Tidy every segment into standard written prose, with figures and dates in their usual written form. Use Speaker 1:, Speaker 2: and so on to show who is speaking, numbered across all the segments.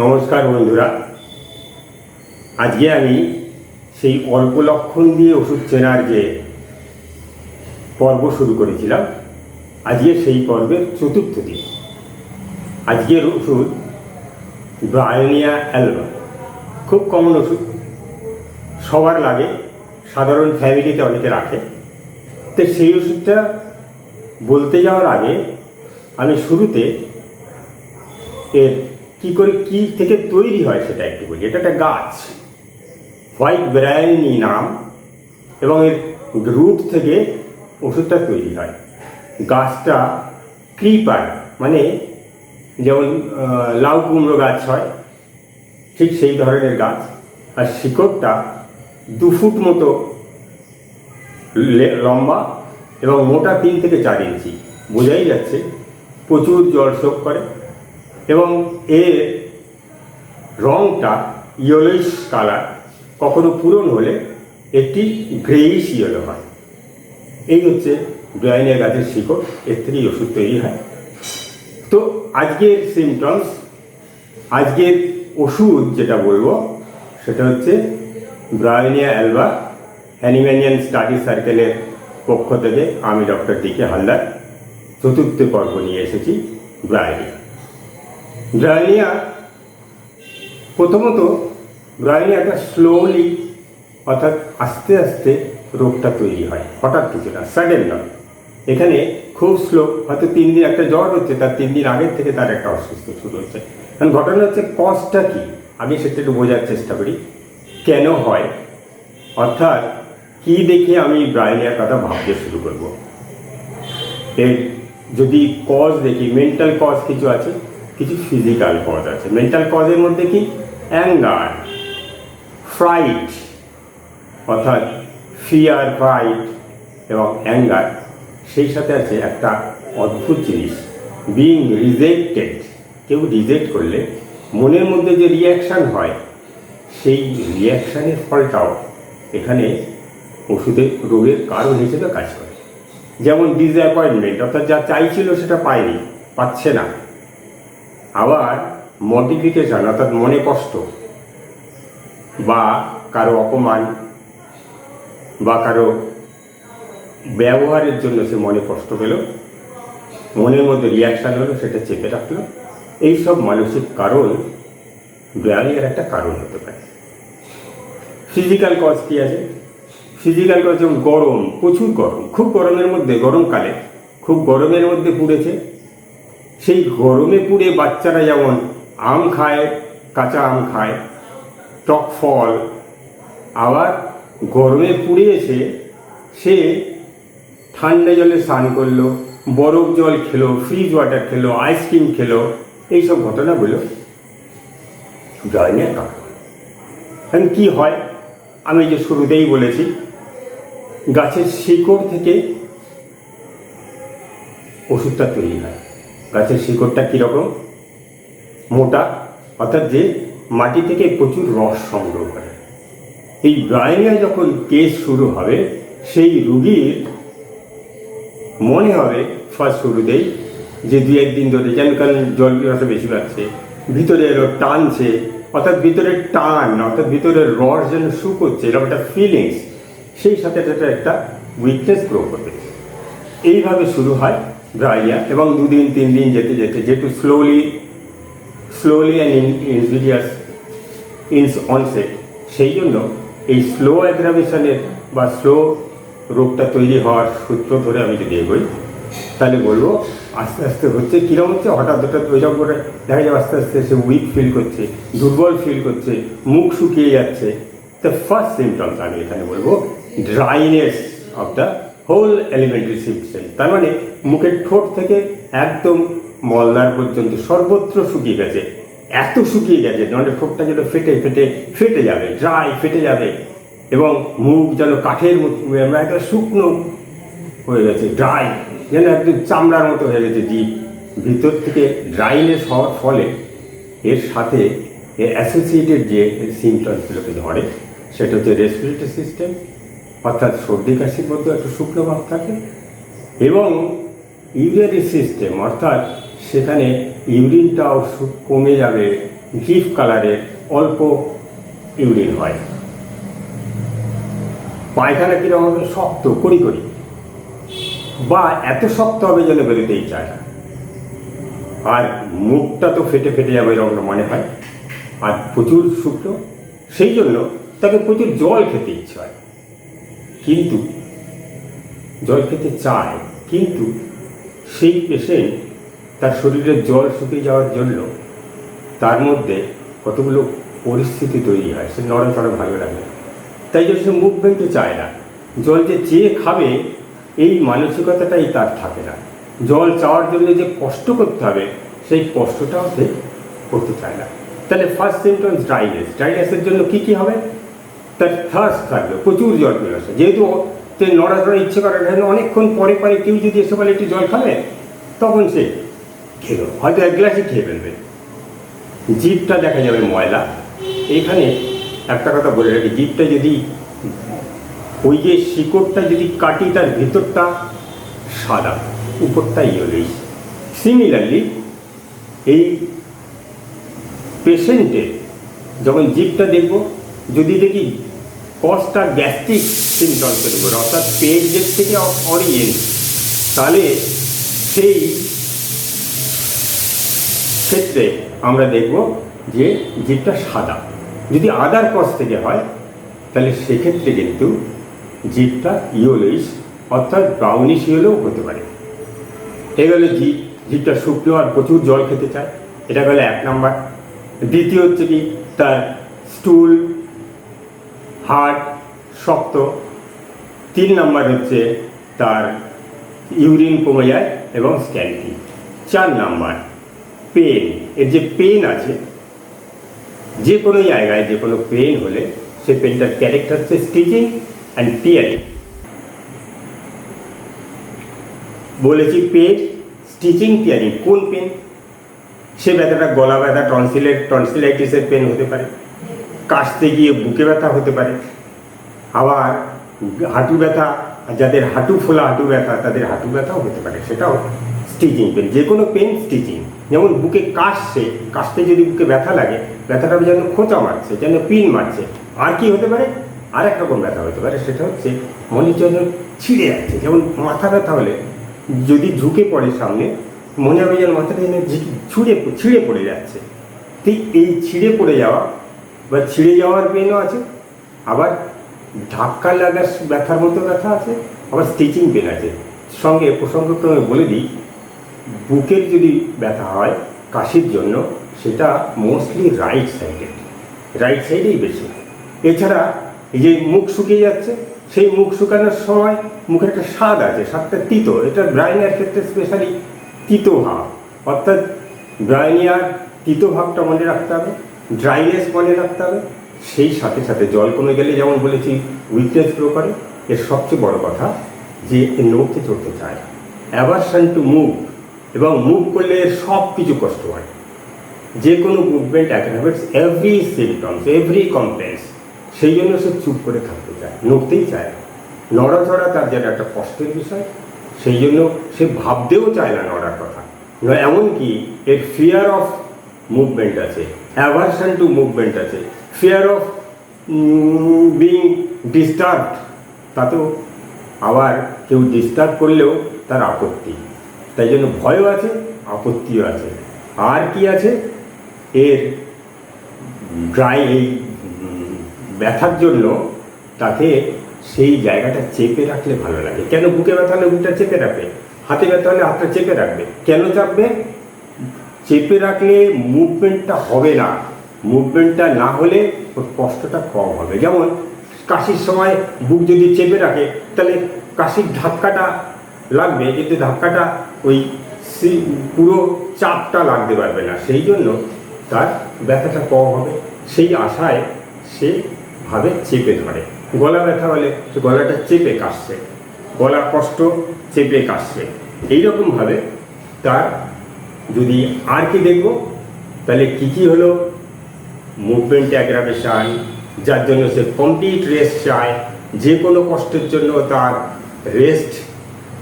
Speaker 1: নমস্কার বন্ধুরা, আজকে আমি সেই অল্প লক্ষণ দিয়ে ওষুধ চেনার যে পর্ব শুরু করেছিলাম, আজকে সেই পর্বের চতুর্থ দিন। আজকের ওষুধ ব্রায়োনিয়া অ্যালবা, খুব কমন ওষুধ, সবার লাগে, সাধারণ ফ্যামিলিতে অনেকে রাখে। তো সেই ওষুধটা বলতে যাওয়ার আগে আমি শুরুতে এর কী থেকে তৈরি হয় সেটা একটু বলি। এটা একটা গাছ, হোয়াইট ব্রায়োনি নাম, এবং এর রুট থেকে ওষুধটা তৈরি হয়। গাছটা ক্রিপার, মানে যেমন লাউ কুমড়ো গাছ হয়, ঠিক সেই ধরনের গাছ। আর শিকড়টা 2 ফুট মতো লম্বা এবং মোটা 3 থেকে 4 ইঞ্চি। বোঝাই যাচ্ছে প্রচুর জল শোক করে, এবং এর রঙটা ইয়েলোইশ কালার, কখনো পূরণ হলে একটি গ্রেইশ ইয়েলো হয়। এই হচ্ছে ব্রায়োনিয়া গাছের শিকড়, এর থেকেই ওষুধ তৈরি হয়। তো আজকের সিমটমস, আজকের ওষুধ যেটা বলবো সেটা হচ্ছে ব্রায়োনিয়া অ্যালবা হ্যানিম্যানিয়ান স্টাডি সার্কেলের পক্ষ থেকে আমি ডক্টর ডি.কে. হালদার চতুর্থ পর্ব নিয়ে এসেছি। ব্রায়োনিয়া প্রথমত ব্রায়োনিয়া একটা স্লোলি, অর্থাৎ আস্তে আস্তে রোগটা তৈরি হয়, হঠাৎ কিছু না, সাডেন নয়। এখানে খুব স্লো, হয়তো 3 দিন একটা জ্বর হচ্ছে, তার 3 দিন আগের থেকে তার একটা অসুস্থ শুরু হচ্ছে। কারণ ঘটনা হচ্ছে কজটা কি, আগে সেটা একটু বোঝার চেষ্টা করি কেন হয়, অর্থাৎ কি দেখে আমি ব্রায়োনিয়ার কথা ভাবতে শুরু করব। এর যদি কজ দেখি, মেন্টাল কজ কিছু আছে, কিছু ফিজিক্যাল কজ আছে। মেন্টাল কজের মধ্যে কি অ্যাঙ্গার, ফ্রাইট, অর্থাৎ ফিয়ার, ফ্রাইট এবং অ্যাঙ্গার। সেই সাথে আছে একটা অদ্ভুত জিনিস, বিইং রিজেক্টেড। কেউ রিজেক্ট করলে মনের মধ্যে যে রিয়াকশান হয়, সেই রিয়াকশানের ফলটাও এখানে ওষুধের রোগের কারণ হিসেবে কাজ করে। যেমন ডিসঅ্যাপয়েন্টমেন্ট, অর্থাৎ যা চাইছিল সেটা পায়নি, পাচ্ছে না। আবার মডিফিকেশন, অর্থাৎ মনে কষ্ট, বা কারো অপমান বা কারো ব্যবহারের জন্য সে মনে কষ্ট পেল, মনের মধ্যে রিয়াকশান হলো, সেটা চেপে রাখলো। এইসব মানসিক কারণ ব্রায়োনিয়ার একটা কারণ হতে পারে। ফিজিক্যাল কজ কী আছে? ফিজিক্যাল কজ যেমন গরম, প্রচুর গরম, খুব গরমের মধ্যে, গরমকালে খুব গরমের মধ্যে পুড়েছে, সেই গরমে পুড়ে বাচ্চারা যেমন আম খায়, কাঁচা আম খায়, টক ফল, আবার গরমে পুড়ে এসে সে ঠান্ডা জলে স্নান করলো, বরফ জল খেলো, ফ্রিজ ওয়াটার খেলো, আইসক্রিম খেলো, এইসব ঘটনাগুলো ব্রায়োনিয়ার কারণ। এখন কী হয়, আমি যে শুরুতেই বলেছি, গাছের শিকড় থেকে ওষুধটা তৈরি হয়। গাছের শিকড়টা কীরকম? মোটা, অর্থাৎ যে মাটি থেকে প্রচুর রস সংগ্রহ করে। এই ব্রায়োনিয়া যখন কেস শুরু হবে, সেই রুগীর মনে হবে ফার্স্ট শুরুতেই যে 2-1 দিন ধরে যেন কারণ জল পিপাসা বেশি পাচ্ছে, ভিতরে এলো টানছে, অর্থাৎ ভিতরের টান, অর্থাৎ ভিতরের রস যেন শুকোচ্ছে, এরকম একটা ফিলিংস। সেই সাথে সাথে একটা উইকনেস গ্রো করবে। এইভাবে শুরু হয় ব্রায়োনিয়া, এবং 2 দিন 3 দিন যেতে যেতে, যেহেতু slowly and insidious ins onset, সেই জন্য এই স্লো অ্যাগ্রাভেশনের বা স্লো রোগটা তৈরি হওয়ার সূত্র ধরে আমি যদি এগোই, তাহলে বলবো আস্তে আস্তে হচ্ছে কীরকম হচ্ছে, হঠাৎ ওইসব করে দেখা যায় আস্তে আস্তে সে উইক ফিল করছে, দুর্বল ফিল করছে, মুখ শুকিয়ে যাচ্ছে। দ্য ফার্স্ট সিমটমস আমি এখানে বলবো dryness of the whole alimentary system. তার মানে মুখের ঠোঁট থেকে একদম মলদার পর্যন্ত সর্বত্র শুকিয়ে গেছে, এত শুকিয়ে গেছে মানে ঠোঁটটা যেন ফেটে যাবে, ড্রাই, ফেটে যাবে, এবং মুখ যেন কাঠের মতো একটা শুকনো হয়ে গেছে, ড্রাই, যেন একদম চামড়ার মতো হয়ে গেছে জিভ। ভিতর থেকে ড্রাইনেস হওয়ার ফলে এর সাথে এর অ্যাসোসিয়েটেড যে সিমটমসগুলোকে ধরে, সেটা হচ্ছে রেসপিরেটরি সিস্টেম, অর্থাৎ সর্দি কাশির মধ্যে একটা শুকনো ভাব থাকে, এবং ইউরিনারি সিস্টেম, অর্থাৎ সেখানে ইউরিনটাও কমে যাবে, গিফট কালারের অল্প ইউরিন হয়। পায়খানা কিরকম হবে? শক্ত কড়ি কড়ি, বা এত শক্ত হবে যেন বেরোতেই চায় না। আর মুখটা তো ফেটে ফেটে যাবে এরকম মনে হয়, আর প্রচুর শুকনো। সেই জন্য তাকে প্রচুর জল খেতে ইচ্ছে হয়, কিন্তু জল খেতে চায়, কিন্তু সেই পেশেন্ট তার শরীরে জল শুকিয়ে যাওয়ার জন্য তার মধ্যে কতগুলো পরিস্থিতি তৈরি হয়, সে নড়াচড়া ভালো লাগে না, তাই জন্য সে মুভমেন্টও চায় না। জল যে চেয়ে খাবে এই মানসিকতাটাই তার থাকে না। জল চাওয়ার জন্য যে কষ্ট করতে হবে সেই কষ্টটাও সে করতে চায় না। তাহলে ফার্স্ট সিমটমস ড্রাইনেস। ড্রাইনেসের জন্য কি কি হবে? তার থার্স্ট থাকবে, প্রচুর জল পিপাসা। যেহেতু সে নড়াচড়া ইচ্ছে করে না, অনেকক্ষণ পরে পরে কেউ যদি এসে বলে একটু জল খাবে, তখন সে খেলো, হয়তো এক গ্লাসই খেয়ে ফেলবে। জিভটা দেখা যাবে ময়লা। এখানে একটা কথা বলে রাখি, জিভটা যদি ওই যে শিকড়টা যদি কাটি, তার ভিতরটা সাদা, উপরটা ইয়েলোইশ। সিমিলারলি এই পেশেন্টের যখন জিভটা দেখব, যদি দেখি কস্ট আর গ্যাস্ট্রিক সিমটমস দেখব, অর্থাৎ পেট দিক থেকে অরিজিন, তাহলে সেই ক্ষেত্রে আমরা দেখব যে জিভটা সাদা। যদি আদার কজ থেকে হয় তাহলে সেক্ষেত্রে কিন্তু জিভটা ইয়েলোইশ, অর্থাৎ ব্রাউনিশ ইয়েলো হতে পারে। এগুলো জিভটা শুকনো আর প্রচুর জল খেতে চায়, এটা গেল 1 নাম্বার। দ্বিতীয় হচ্ছে কি, তার স্টুল হার্ড শক্ত। 3 নাম্বার হচ্ছে তার ইউরিন কমে যায় এবং স্ক্যান্টি। 4 number pen. এর যে পেন আছে, যে কোনো জায়গায় যে কোনো পেন হলে সে পেনটার ক্যারেক্টার হচ্ছে স্টিচিং অ্যান্ড টিয়ারিং। বলেছি পেন, স্টিচিং, টিয়ারিং। কোন পেন? সে ব্যথাটা গলা ব্যথা, টনসিলাইটিসের পেন হতে পারে, কাশতে গিয়ে বুকে ব্যথা হতে পারে, আবার হাঁটু ব্যথা, যাদের হাঁটু ফোলা হাঁটু ব্যথা তাদের হাঁটু ব্যথাও হতে পারে, সেটাও স্টিচিং পেন। যে কোনো পেন স্টিচিং। যেমন বুকে কাশতে যদি বুকে ব্যথা লাগে, ব্যথাটা যেন খোঁচা মারছে, যেন পিন মারছে। আর কি হতে পারে? আর এক রকম ব্যথা হতে পারে, সেটা হচ্ছে মনে যেন ছিঁড়ে যাচ্ছে। যেমন মাথা ব্যথা হলে যদি ঝুঁকে পড়ে সামনে, মনে হবে যেন মাথাটা যেন ছিঁড়ে পড়ে যাচ্ছে। ঠিক এই ছিঁড়ে পড়ে যাওয়া বা ছিঁড়ে যাওয়ার পেনও আছে, আবার ধাক্কা লাগার ব্যথার মতো ব্যথা আছে, আবার স্টিচিং পেন আছে। সঙ্গে প্রসঙ্গক্রমে বলে দিই, বুকের যদি ব্যথা হয় কাশির জন্য, সেটা মোস্টলি রাইট সাইডেই বেশি। এছাড়া এই যে মুখ শুকিয়ে যাচ্ছে, সেই মুখ শুকানোর সময় মুখের একটা স্বাদ আছে, স্বাদটা তিতো। এটা ব্রাইনিয়ার ক্ষেত্রে স্পেশালি তিতো ভাব, অর্থাৎ ব্রাইনিয়ার তিতো ভাবটা মনে রাখতে হবে, ড্রাইনেস মনে রাখতে হবে। সেই সাথে সাথে জল কমে গেলে, যেমন বলেছি, উইকনেস গ্রো করে। এর সবচেয়ে বড় কথা যে নড়তে চড়তে চায়, অ্যাভারশন টু মুভ, এবং মুভ করলে এর সব কিছু কষ্ট হয়। যে কোনো movement aggravates every symptoms, every complaints. সেই জন্য সে চুপ করে থাকতে চায়, নড়তেই চায় না। নড়াচড়া তার যেন একটা কষ্টের বিষয়, সেই জন্য সে ভাবতেও চায় না নড়ার কথা। এমনকি এর ফিয়ার অফ মুভমেন্ট আছে, অ্যাভারশন টু মুভমেন্ট আছে, ফিয়ার অফ বিং ডিস্টার্বড, তাতেও আবার কেউ ডিস্টার্ব করলেও তার আপত্তি। তাই জন্য ভয়ও আছে, আপত্তিও আছে। আর কি আছে? এর এই ব্যথার জন্য তাকে সেই জায়গাটা চেপে রাখলে ভালো লাগে। কেন? বুকে ব্যথা হলে বুকটা চেপে রাখবে, হাতে ব্যথা হলে হাতটা চেপে রাখবে। কেন চাপবে? চেপে রাখলে মুভমেন্টটা হবে না, মুভমেন্টটা না হলে ওর কষ্টটা কম হবে। যেমন কাশির সময় বুক যদি চেপে রাখে, তাহলে কাশির ধাক্কাটা লাগবে, কিন্তু ধাক্কাটা ওই পুরো চাপটা লাগতে পারবে না, সেই জন্য তার ব্যথাটা কম হবে। সেই আশায় সে ভাবে চেপে ধরে। গলা ব্যথা হলে সে গলাটা চেপে কাশছে, গলা কষ্ট চেপে কাশছে। এইরকমভাবে তার যদি আর কি দেখব, তাহলে কী হলো? মুভমেন্ট অ্যাগ্রাভেশন, যার জন্য সে কমপ্লিট রেস্ট চায়। যে কোনো কষ্টের জন্য তার রেস্ট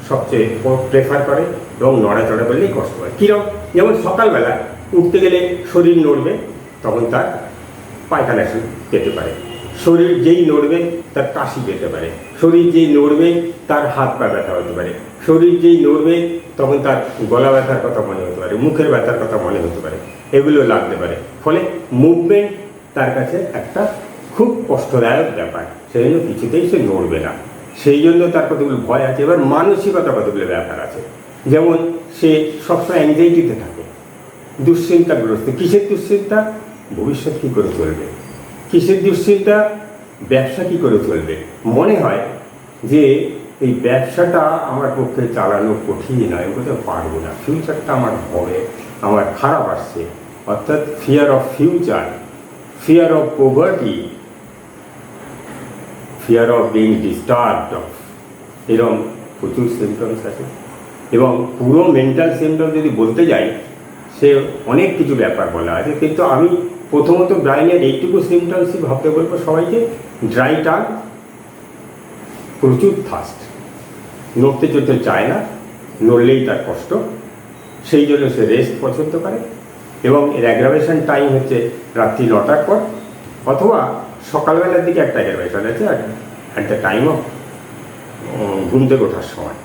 Speaker 1: সবচেয়ে প্রেফার করে, এবং নড়াচড়া করলেই কষ্ট হয়। কীরকম? যেমন সকালবেলা উঠতে গেলে শরীর নড়বে, তখন তার পায়খানা পেতে পারে। শরীর যেই নড়বে তার কাশি পেতে পারে। শরীর যেই নড়বে তার হাত পা ব্যথা হতে পারে। শরীর যেই নড়বে তখন তার গলা ব্যথার কথা মনে হতে পারে, মুখের ব্যথার কথা মনে হতে পারে, এগুলো লাগতে পারে। ফলে মুভমেন্ট তার কাছে একটা খুব কষ্টদায়ক ব্যাপার, সেই জন্য কিছুতেই সে নড়বে না। সেই জন্য তার কতগুলো ভয় আছে। এবার মানসিকতা কতগুলো ব্যাপার আছে, যেমন সে সবসময় অ্যাংজাইটিতে থাকে, দুশ্চিন্তাগ্রস্ত। কিসের দুশ্চিন্তা? ভবিষ্যৎ কী করে চলবে। কিসের দুশ্চিন্তা? ব্যবসা কী করে চলবে। মনে হয় যে এই ব্যবসাটা আমার পক্ষে চালানো কঠিন, আমি বলতে পারবো না, ফিউচারটা আমার হবে, আমার খারাপ আসছে। অর্থাৎ fear of future, fear of poverty, fear of being disturbed, এরকম প্রচুর সিমটমস আছে। এবং পুরো মেন্টাল সিমটম যদি বলতে যাই, সে অনেক কিছু ব্যাপার বলা আছে, কিন্তু আমি প্রথমত ব্রাইনের এইটুকু সিমটমসই ভাবতে বলবো সবাইকে। ড্রাই টাং, প্রচুর থাস্ট, নড়তে চড়তে চায় না, নড়লেই তার কষ্ট, সেই জন্য সে রেস্ট পছন্দ করে। এবং এর অ্যাগ্রাভেশন টাইম হচ্ছে রাত্রি 9টার পর, অথবা সকালবেলার দিকে একটা অ্যাগ্রাভেশন আছে অ্যাট দ্য টাইম অফ ঘুম থেকে ওঠার সময়।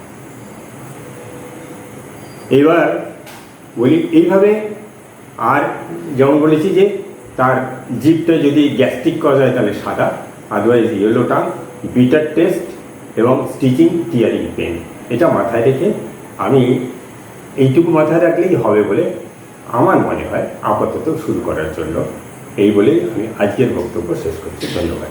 Speaker 1: এবার বলি এইভাবে। আর যেমন বলেছি যে তার জিভটা যদি গ্যাস্ট্রিক কজ হয় তাহলে সাদা, otherwise yellow tongue, bitter test এবং স্টিচিং, টিয়ারিং পেন। এটা মাথায় রেখে আমি এইটুকু মাথায় রাখলেই হবে বলে আমার মনে হয় আপাতত শুরু করার জন্য। এই বলেই আমি আজকের বক্তব্য শেষ করছি। ধন্যবাদ।